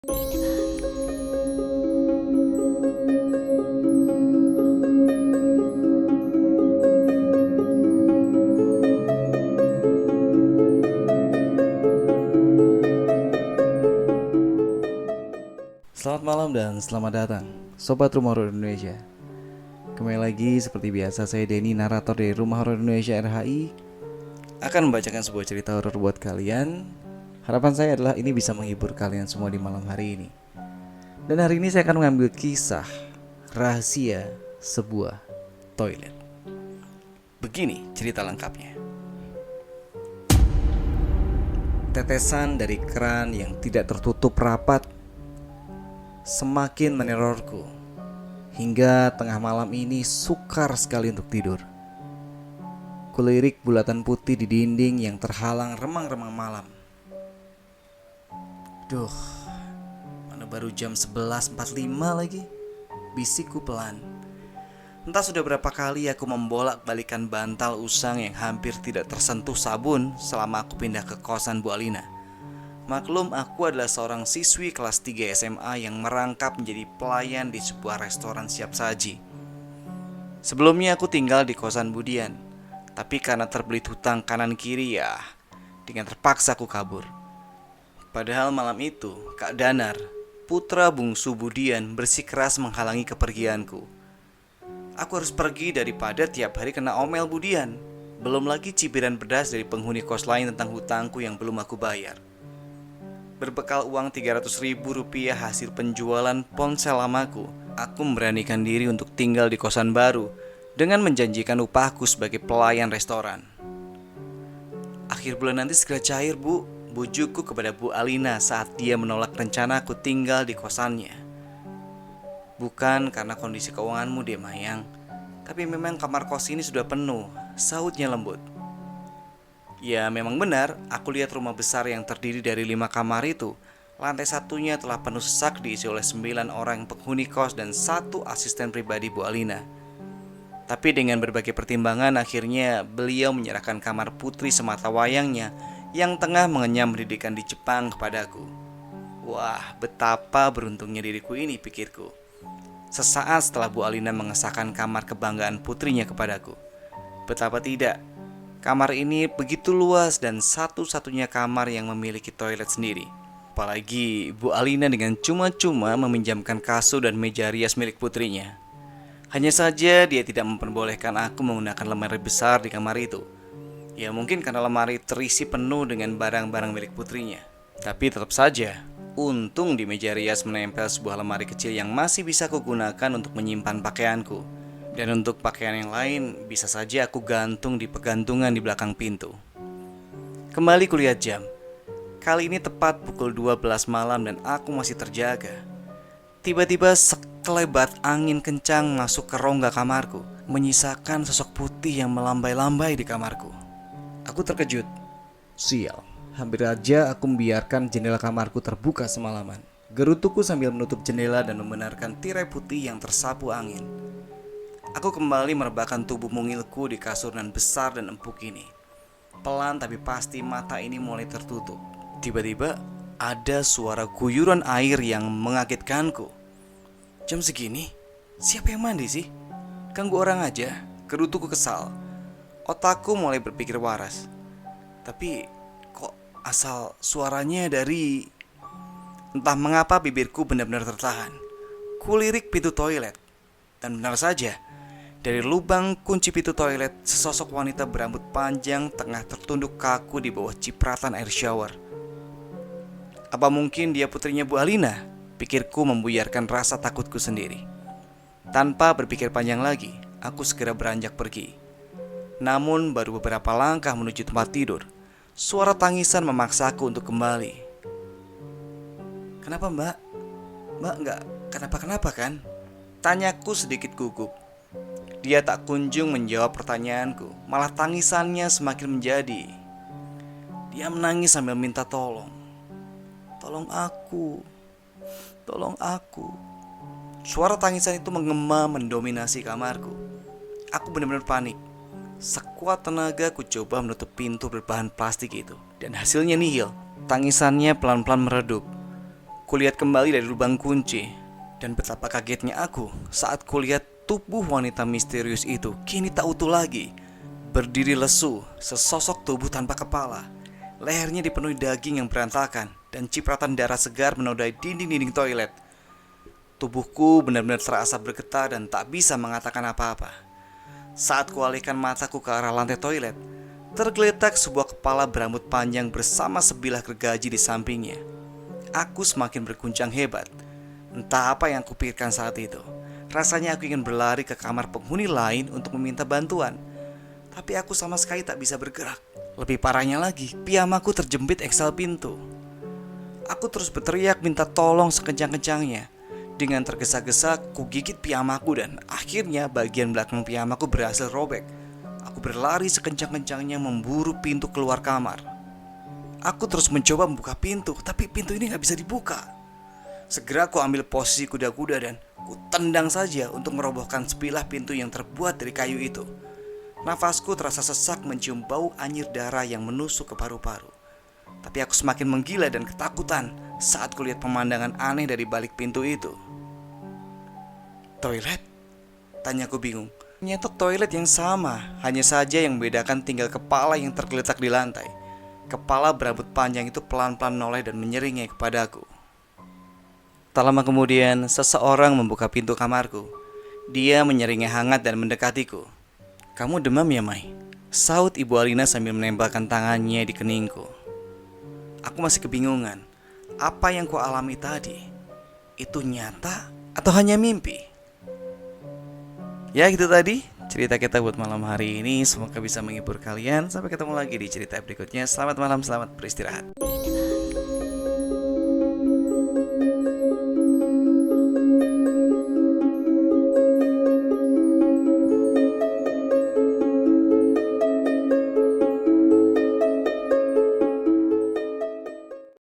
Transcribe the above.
Selamat malam dan selamat datang Sobat Rumah Horor Indonesia. Kembali lagi seperti biasa, saya Denny, narator dari Rumah Horor Indonesia RHI, akan membacakan sebuah cerita horor buat kalian. Harapan saya adalah ini bisa menghibur kalian semua di malam hari ini. Dan hari ini saya akan mengambil kisah rahasia sebuah toilet. Begini cerita lengkapnya. Tetesan dari keran yang tidak tertutup rapat semakin menerorku, hingga tengah malam ini sukar sekali untuk tidur. Kulirik bulatan putih di dinding yang terhalang remang-remang malam. Duh, mana baru jam 11.45 lagi? Bisikku pelan. Entah sudah berapa kali aku membolak-balikan bantal usang yang hampir tidak tersentuh sabun selama aku pindah ke kosan Bu Alina. Maklum, aku adalah seorang siswi kelas 3 SMA yang merangkap menjadi pelayan di sebuah restoran siap saji. Sebelumnya aku tinggal di kosan Budian, tapi karena terbelit hutang kanan kiri dengan terpaksa aku kabur. Padahal malam itu, Kak Danar, putra bungsu Budian, bersikeras menghalangi kepergianku. Aku harus pergi daripada tiap hari kena omel Budian. Belum lagi cibiran pedas dari penghuni kos lain tentang hutangku yang belum aku bayar. Berbekal uang 300 ribu rupiah hasil penjualan ponsel lamaku, aku memberanikan diri untuk tinggal di kosan baru dengan menjanjikan upahku sebagai pelayan restoran. Akhir bulan nanti segera cair, Bu, bujukku kepada Bu Alina saat dia menolak rencana aku tinggal di kosannya. Bukan karena kondisi keuanganmu deh, Mayang, tapi memang kamar kos ini sudah penuh, sahutnya lembut. Ya, memang benar, aku lihat rumah besar yang terdiri dari 5 kamar itu. Lantai satunya telah penuh sesak diisi oleh 9 orang penghuni kos dan 1 asisten pribadi Bu Alina. Tapi dengan berbagai pertimbangan, akhirnya beliau menyerahkan kamar putri semata wayangnya yang tengah mengenyam pendidikan di Jepang kepadaku. Wah, betapa beruntungnya diriku ini, pikirku. Sesaat setelah Bu Alina mengesahkan kamar kebanggaan putrinya kepadaku. Betapa tidak, kamar ini begitu luas dan satu-satunya kamar yang memiliki toilet sendiri. Apalagi Bu Alina dengan cuma-cuma meminjamkan kasur dan meja rias milik putrinya. Hanya saja dia tidak memperbolehkan aku menggunakan lemari besar di kamar itu. Ya, mungkin karena lemari terisi penuh dengan barang-barang milik putrinya. Tapi tetap saja, untung di meja rias menempel sebuah lemari kecil yang masih bisa kugunakan untuk menyimpan pakaianku. Dan untuk pakaian yang lain, bisa saja aku gantung di pegantungan di belakang pintu. Kembali kulihat jam. Kali ini tepat pukul 12 malam dan aku masih terjaga. Tiba-tiba sekelebat angin kencang masuk ke rongga kamarku, menyisakan sosok putih yang melambai-lambai di kamarku. Aku terkejut. Sial, hampir aja aku membiarkan jendela kamarku terbuka semalaman. Gerutuku sambil menutup jendela dan membenarkan tirai putih yang tersapu angin. Aku kembali merebahkan tubuh mungilku di kasur nan besar dan empuk ini. Pelan tapi pasti mata ini mulai tertutup. Tiba-tiba ada suara guyuran air yang mengagetkanku. Jam segini? Siapa yang mandi sih? Ganggu orang aja. Gerutuku kesal. Otakku mulai berpikir waras. Tapi kok asal suaranya dari... Entah mengapa bibirku benar-benar tertahan. Kulirik pintu toilet. Dan benar saja, dari lubang kunci pintu toilet, sesosok wanita berambut panjang tengah tertunduk kaku di bawah cipratan air shower. Apa mungkin dia putrinya Bu Alina? Pikirku membuyarkan rasa takutku sendiri. Tanpa berpikir panjang lagi, aku segera beranjak pergi. Namun baru beberapa langkah menuju tempat tidur, suara tangisan memaksaku untuk kembali. Kenapa, Mbak? Mbak nggak kenapa-kenapa kan? Tanyaku sedikit gugup. Dia tak kunjung menjawab pertanyaanku, malah tangisannya semakin menjadi. Dia menangis sambil minta tolong. Tolong aku. Tolong aku. Suara tangisan itu menggema mendominasi kamarku. Aku benar-benar panik. Sekuat tenaga ku coba menutup pintu berbahan plastik itu, dan hasilnya nihil. Tangisannya pelan-pelan meredup. Kulihat kembali dari lubang kunci, dan betapa kagetnya aku saat kulihat tubuh wanita misterius itu kini tak utuh lagi. Berdiri lesu, sesosok tubuh tanpa kepala. Lehernya dipenuhi daging yang berantakan, dan cipratan darah segar menodai dinding-dinding toilet. Tubuhku benar-benar terasa bergetar dan tak bisa mengatakan apa-apa. Saat kualihkan mataku ke arah lantai toilet, tergeletak sebuah kepala berambut panjang bersama sebilah gergaji di sampingnya. Aku semakin berguncang hebat. Entah apa yang kupikirkan saat itu. Rasanya aku ingin berlari ke kamar penghuni lain untuk meminta bantuan, tapi aku sama sekali tak bisa bergerak. Lebih parahnya lagi, piyamaku terjepit eksel pintu. Aku terus berteriak minta tolong sekencang-kencangnya. Dengan tergesa-gesa, ku gigit piyamaku dan akhirnya bagian belakang piyamaku berhasil robek. Aku berlari sekencang-kencangnya memburu pintu keluar kamar. Aku terus mencoba membuka pintu, tapi pintu ini gak bisa dibuka. Segera ku ambil posisi kuda-kuda dan ku tendang saja untuk merobohkan sebilah pintu yang terbuat dari kayu itu. Nafasku terasa sesak mencium bau anyir darah yang menusuk ke paru-paru. Tapi aku semakin menggila dan ketakutan saat kulihat pemandangan aneh dari balik pintu itu. Toilet? Tanyaku bingung. Ternyata toilet yang sama, hanya saja yang membedakan tinggal kepala yang tergeletak di lantai. Kepala berambut panjang itu pelan-pelan menoleh dan menyeringai kepadaku. Tak lama kemudian, seseorang membuka pintu kamarku. Dia menyeringai hangat dan mendekatiku. "Kamu demam ya, Mai?" Saut Ibu Alina sambil menempelkan tangannya di keningku. Aku masih kebingungan. Apa yang ku alami tadi, itu nyata atau hanya mimpi? Ya gitu tadi cerita kita buat malam hari ini. Semoga bisa menghibur kalian. Sampai ketemu lagi di cerita berikutnya. Selamat malam, selamat beristirahat.